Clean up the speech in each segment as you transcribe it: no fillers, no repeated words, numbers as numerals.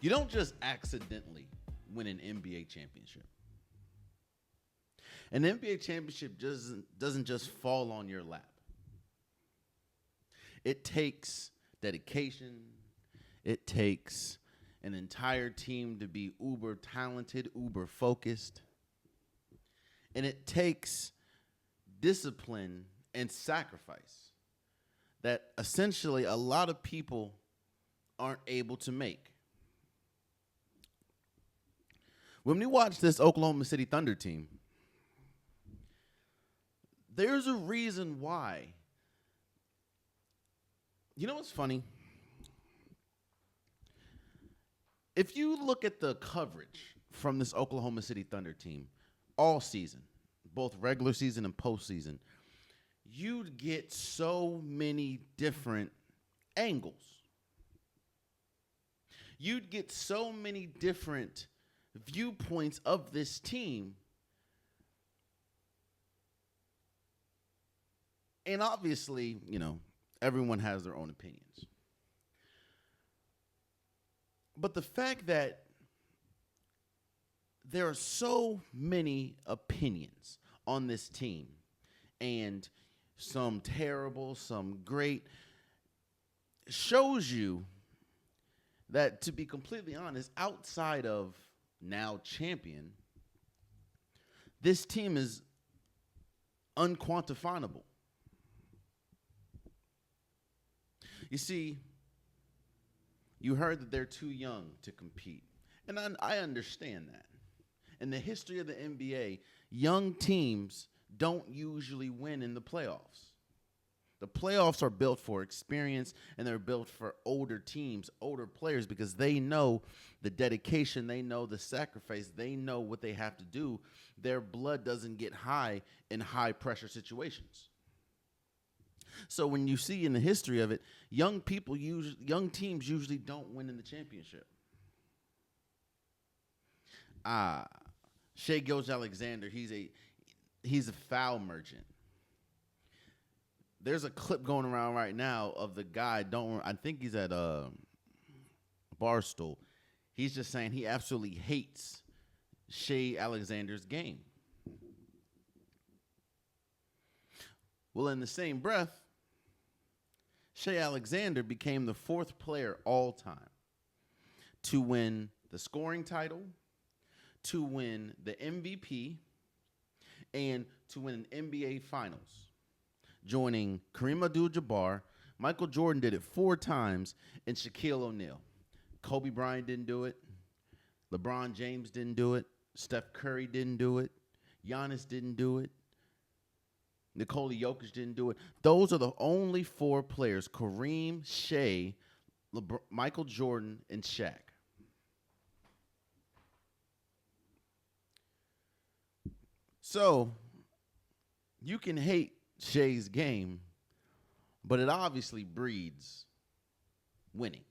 You don't just accidentally win an NBA championship. An NBA championship doesn't just fall on your lap. It takes dedication. It takes an entire team to be uber talented, uber focused. And it takes discipline and sacrifice that essentially a lot of people aren't able to make. When we watch this Oklahoma City Thunder team, there's a reason why. You know what's funny? If you look at the coverage from this Oklahoma City Thunder team all season, both regular season and postseason, you'd get so many different angles. You'd get so many different viewpoints of this team. And obviously, everyone has their own opinions. But the fact that there are so many opinions on this team, and some terrible, some great, shows you that, to be completely honest, outside of now champion, this team is unquantifiable. You see, you heard that they're too young to compete, and I understand that. In the history of the NBA, young teams don't usually win in the playoffs. The playoffs are built for experience, and they're built for older teams, older players, because they know the dedication, they know the sacrifice, they know what they have to do. Their blood doesn't get high in high-pressure situations. So when you see in the history of it, young teams usually don't win in the championship. Shai Gilgeous-Alexander, he's a foul merchant. There's a clip going around right now of the guy. I think he's at Barstool. He's just saying he absolutely hates Shai Alexander's game. Well, in the same breath, Shai Alexander became the fourth player all time to win the scoring title, to win the MVP, and to win an NBA Finals, joining Kareem Abdul-Jabbar. Michael Jordan did it 4 times, and Shaquille O'Neal. Kobe Bryant didn't do it. LeBron James didn't do it. Steph Curry didn't do it. Giannis didn't do it. Nikola Jokic didn't do it. Those are the only 4 players: Kareem, Shai, Michael Jordan, and Shaq. So you can hate Shai's game, but it obviously breeds winning.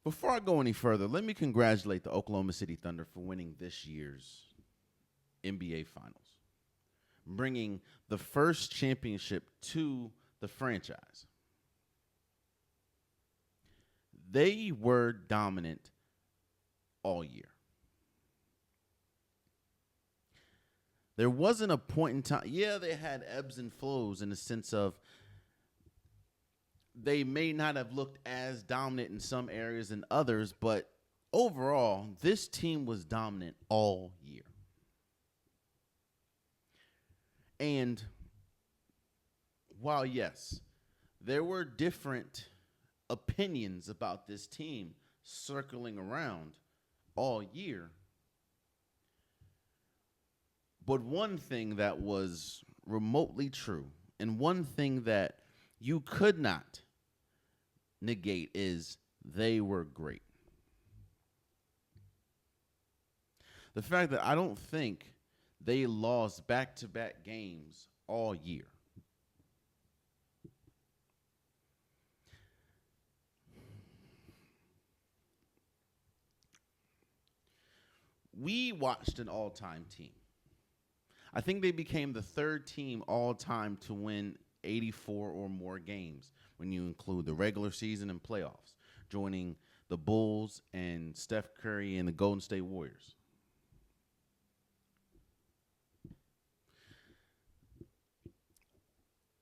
Before I go any further, let me congratulate the Oklahoma City Thunder for winning this year's NBA Finals, bringing the first championship to the franchise. They were dominant all year. There wasn't a point in time. Yeah, they had ebbs and flows in the sense of they may not have looked as dominant in some areas than others, but overall, this team was dominant all year. And while, yes, there were different opinions about this team circling around all year, but one thing that was remotely true, and one thing that you could not negate, is they were great. The fact that I don't think they lost back-to-back games all year. We watched an all-time team. I think they became the 3rd team all-time to win 84 or more games when you include the regular season and playoffs, joining the Bulls and Steph Curry and the Golden State Warriors.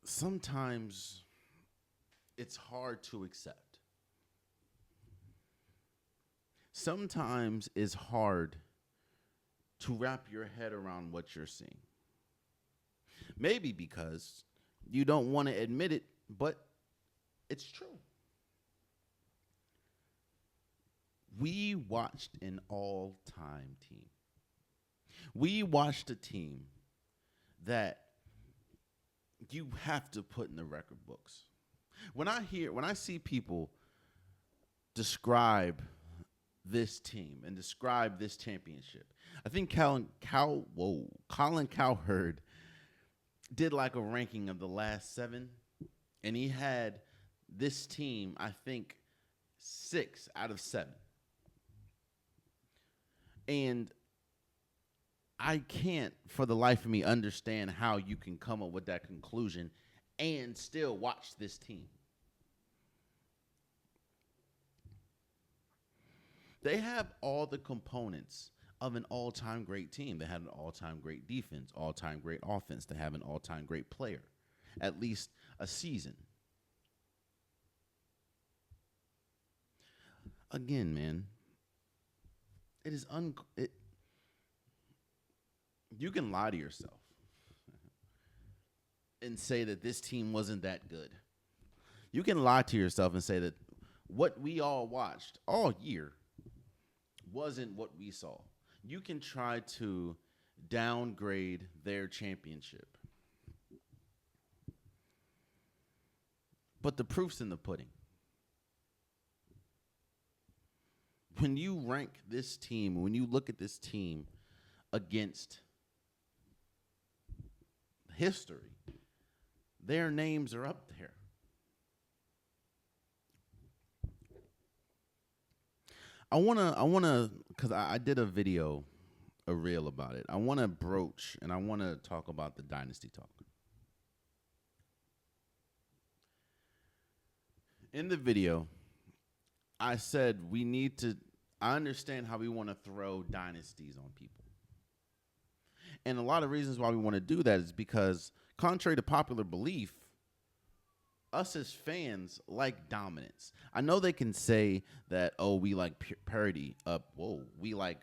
Sometimes it's hard to accept. Sometimes it's hard to wrap your head around what you're seeing. Maybe because you don't want to admit it, but it's true. We watched an all-time team. We watched a team that you have to put in the record books. When I see people describe this team and describe this championship, I think Colin Cowherd did like a ranking of the last 7, and he had this team, I think, 6 out of 7. And I can't, for the life of me, understand how you can come up with that conclusion and still watch this team. They have all the components of an all-time great team. They had an all-time great defense, all-time great offense. They have an all-time great player, at least a season. Again, man, it is you can lie to yourself and say that this team wasn't that good. You can lie to yourself and say that what we all watched all year wasn't what we saw. You can try to downgrade their championship. But the proof's in the pudding. When you rank this team, when you look at this team against history, their names are up there. I wanna, because I did a reel about it. I want to broach and I want to talk about the dynasty talk. In the video, I said I understand how we want to throw dynasties on people. And a lot of reasons why we want to do that is because, contrary to popular belief, us as fans like dominance. I know they can say that, oh, we like parity. We like,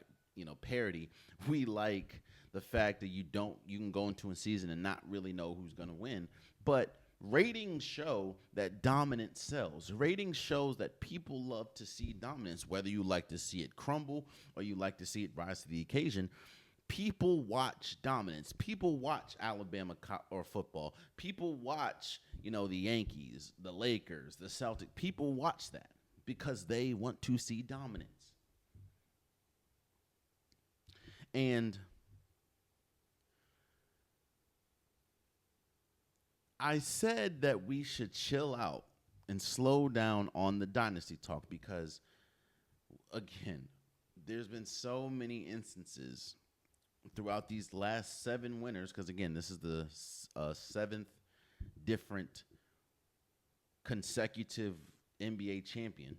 parity. We like the fact that you can go into a season and not really know who's going to win. But ratings show that dominance sells. Ratings shows that people love to see dominance, whether you like to see it crumble or you like to see it rise to the occasion. People watch dominance. People watch Alabama or football. People watch, the Yankees, the Lakers, the Celtics. People watch that because they want to see dominance. And I said that we should chill out and slow down on the dynasty talk because, again, there's been so many instances throughout these last 7 winners, because, again, this is the 7th different consecutive NBA champion.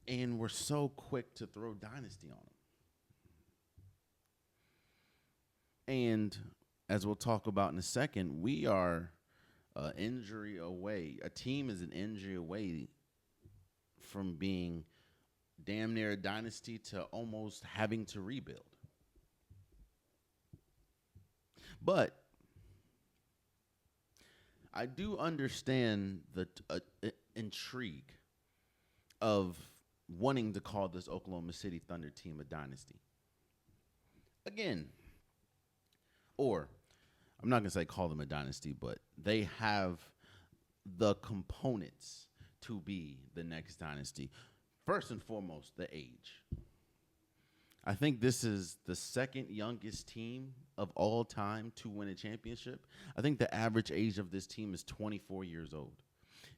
And we're so quick to throw dynasty on them. And as we'll talk about in a second, we are injury away. A team is an injury away from being damn near a dynasty to almost having to rebuild. But I do understand the intrigue of wanting to call this Oklahoma City Thunder team a dynasty. Again, or I'm not going to say call them a dynasty, but they have the components to be the next dynasty. First and foremost, the age. I think this is the second youngest team of all time to win a championship. I think the average age of this team is 24 years old.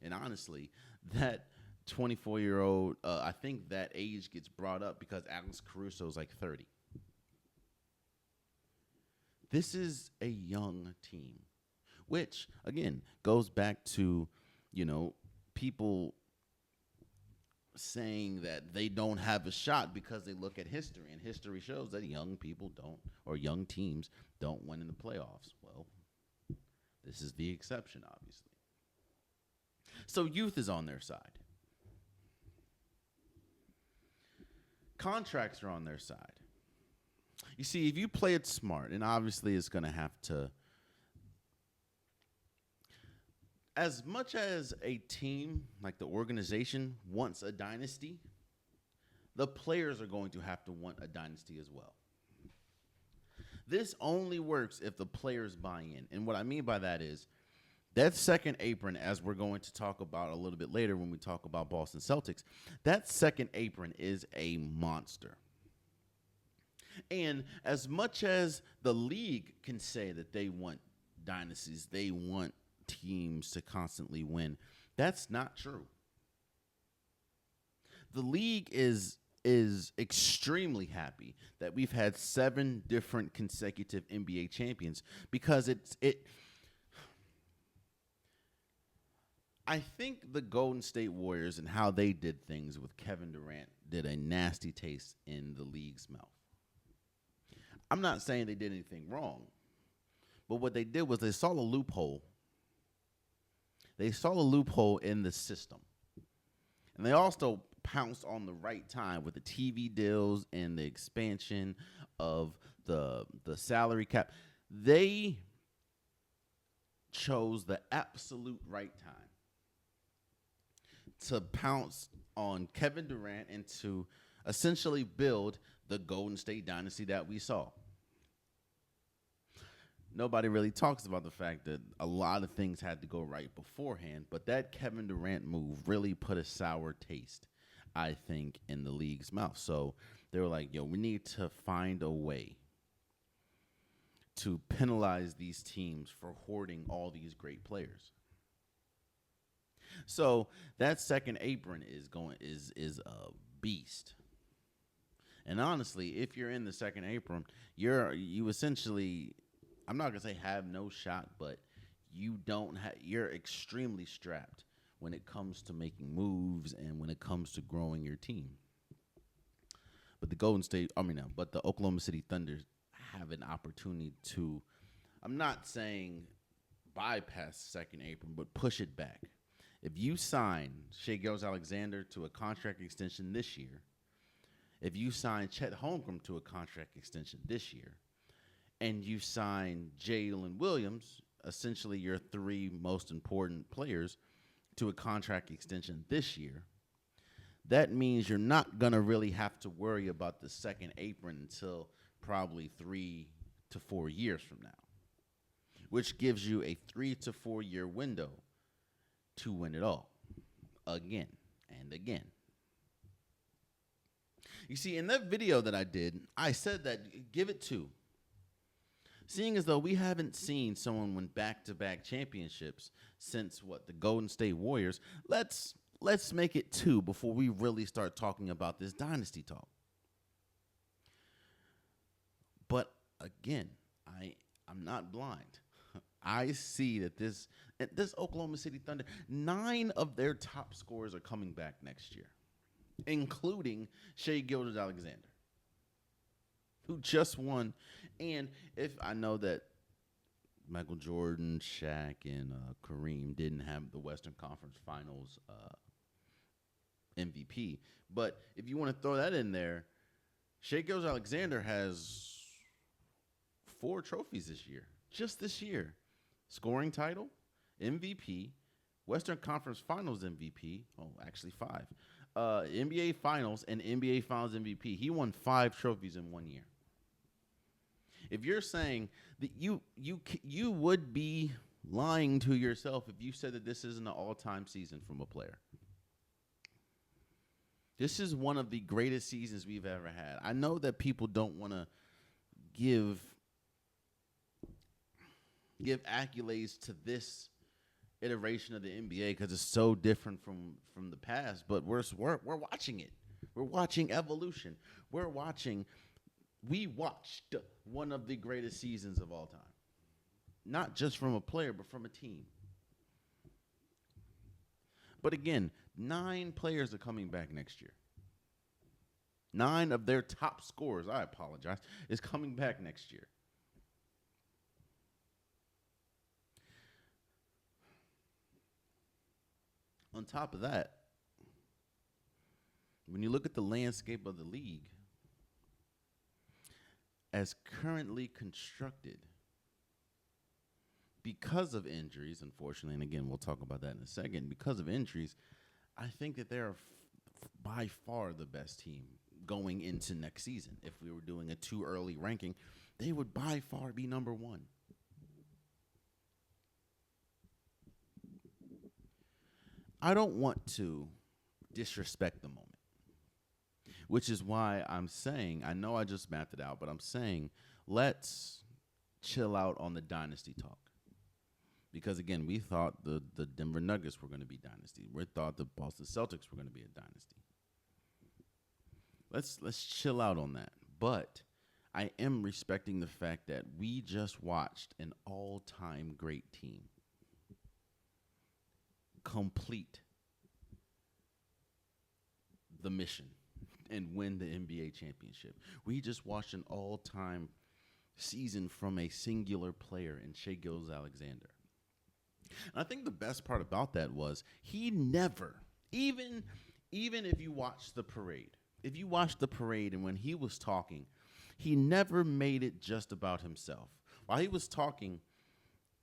And honestly, that 24-year-old, I think that age gets brought up because Alex Caruso is like 30. This is a young team. which, again, goes back to, people saying that they don't have a shot because they look at history, and history shows that young people don't, or young teams don't win in the playoffs. Well, this is the exception, obviously. So youth is on their side. Contracts are on their side. You see, if you play it smart, and obviously it's going to have to, as much as a team, like the organization, wants a dynasty, the players are going to have to want a dynasty as well. This only works if the players buy in. And what I mean by that is that second apron, as we're going to talk about a little bit later when we talk about Boston Celtics, that second apron is a monster. And as much as the league can say that they want dynasties, they want teams to constantly win, that's not true. The league is extremely happy that we've had 7 different consecutive NBA champions, because I think the Golden State Warriors and how they did things with Kevin Durant did a nasty taste in the league's mouth. I'm not saying they did anything wrong, but what they did was they saw a loophole. They saw a loophole in the system. And they also pounced on the right time with the TV deals and the expansion of the salary cap. They chose the absolute right time to pounce on Kevin Durant and to essentially build the Golden State dynasty that we saw. Nobody really talks about the fact that a lot of things had to go right beforehand, but that Kevin Durant move really put a sour taste, I think, in the league's mouth. So they were like, we need to find a way to penalize these teams for hoarding all these great players. So that second apron is a beast. And honestly, if you're in the second apron, you essentially, I'm not gonna say have no shot, but you're extremely strapped when it comes to making moves and when it comes to growing your team. But the Oklahoma City Thunder have an opportunity to, I'm not saying bypass the second apron, but push it back. If you sign Shai Gilgeous-Alexander to a contract extension this year, if you sign Chet Holmgren to a contract extension this year, and you sign Jalen Williams, essentially your 3 most important players, to a contract extension this year, that means you're not going to really have to worry about the second apron until probably 3 to 4 years from now, which gives you a 3 to 4 year window to win it all again and again. You see, in that video that I did, I said that give it 2. Seeing as though we haven't seen someone win back-to-back championships since the Golden State Warriors, let's make it 2 before we really start talking about this dynasty talk. But again, I'm not blind. I see that this Oklahoma City Thunder, 9 of their top scorers are coming back next year, including Shai Gilgeous-Alexander, who just won. And if I know that Michael Jordan, Shaq, and Kareem didn't have the Western Conference Finals MVP, but if you want to throw that in there, Shai Gilgeous-Alexander has 4 trophies this year, just this year. Scoring title, MVP, Western Conference Finals MVP, actually 5. NBA Finals and NBA Finals MVP. He won 5 trophies in 1 year. If you're saying that you would be lying to yourself if you said that this isn't an all-time season from a player. This is one of the greatest seasons we've ever had. I know that people don't want to give accolades to this iteration of the NBA because it's so different from the past, but we're watching it. We're watching evolution. We watched one of the greatest seasons of all time. not just from a player, but from a team. But again, 9 players are coming back next year. 9 of their top scorers, I apologize, is coming back next year. On top of that, when you look at the landscape of the league, as currently constructed, because of injuries, unfortunately, and again, we'll talk about that in a second, because of injuries, I think that they're by far the best team going into next season. If we were doing a too early ranking, they would by far be number 1. I don't want to disrespect the moment, which is why I'm saying, I know I just mapped it out, but I'm saying let's chill out on the dynasty talk. Because, again, we thought the Denver Nuggets were going to be dynasty. We thought the Boston Celtics were going to be a dynasty. Let's chill out on that. But I am respecting the fact that we just watched an all-time great team complete the mission and win the NBA championship. We just watched an all-time season from a singular player in Shai Gilgeous-Alexander. And I think the best part about that was he never, even if you watch the parade, and when he was talking, he never made it just about himself. While he was talking,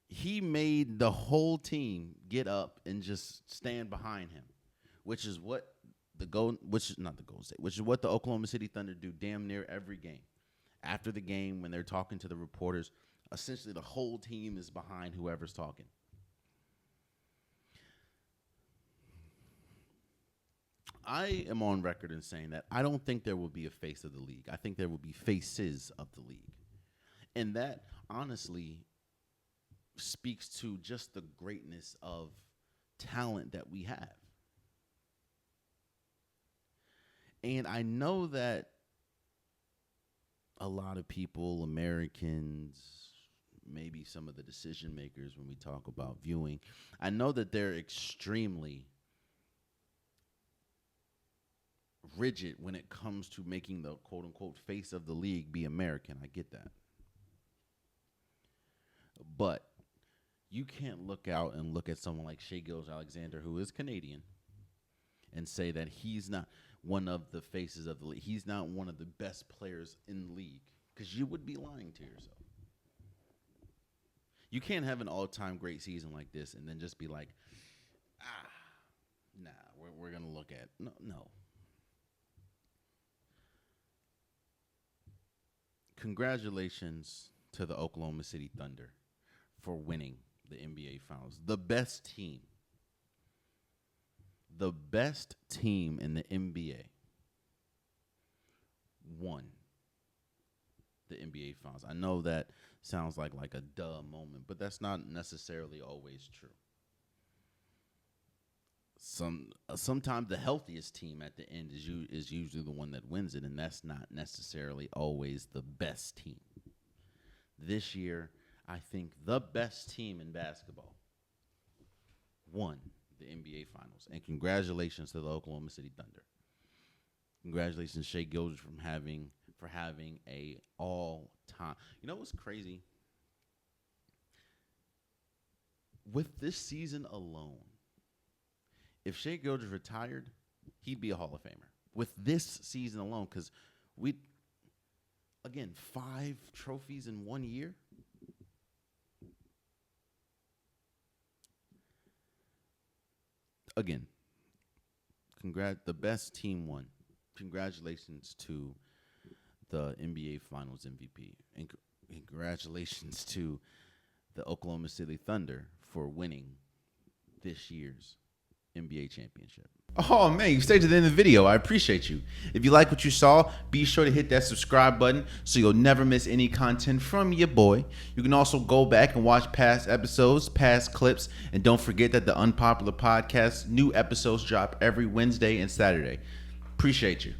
he made the whole team get up and just stand behind him, which is what the Oklahoma City Thunder do damn near every game. After the game, when they're talking to the reporters, essentially the whole team is behind whoever's talking. I am on record in saying that I don't think there will be a face of the league. I think there will be faces of the league. And that, honestly, speaks to just the greatness of talent that we have. And I know that a lot of people, Americans, maybe some of the decision makers when we talk about viewing, I know that they're extremely rigid when it comes to making the quote-unquote face of the league be American. I get that. But you can't look out and look at someone like Shai Gilgeous-Alexander, who is Canadian, and say that he's not one of the faces of the league. He's not one of the best players in the league, because you would be lying to yourself. You can't have an all-time great season like this and then just be like, we're going to look at. No. Congratulations to the Oklahoma City Thunder for winning the NBA Finals. The best team in the NBA won the NBA Finals. I know that sounds like a duh moment, but that's not necessarily always true. Sometimes the healthiest team at the end is usually the one that wins it, and that's not necessarily always the best team. This year, I think the best team in basketball won the NBA Finals, and congratulations to the Oklahoma City Thunder. Congratulations, Shai Gilgeous, for having a all-time. You know what's crazy? With this season alone, if Shai Gilgeous retired, he'd be a Hall of Famer. With this season alone, because 5 trophies in 1 year. Again, the best team won. Congratulations to the NBA Finals MVP. And congratulations to the Oklahoma City Thunder for winning this year's NBA championship. Oh, man, you stayed to the end of the video. I appreciate you. If you like what you saw, be sure to hit that subscribe button so you'll never miss any content from your boy. You can also go back and watch past episodes, past clips, and don't forget that the Unpopular Podcast, new episodes drop every Wednesday and Saturday. Appreciate you.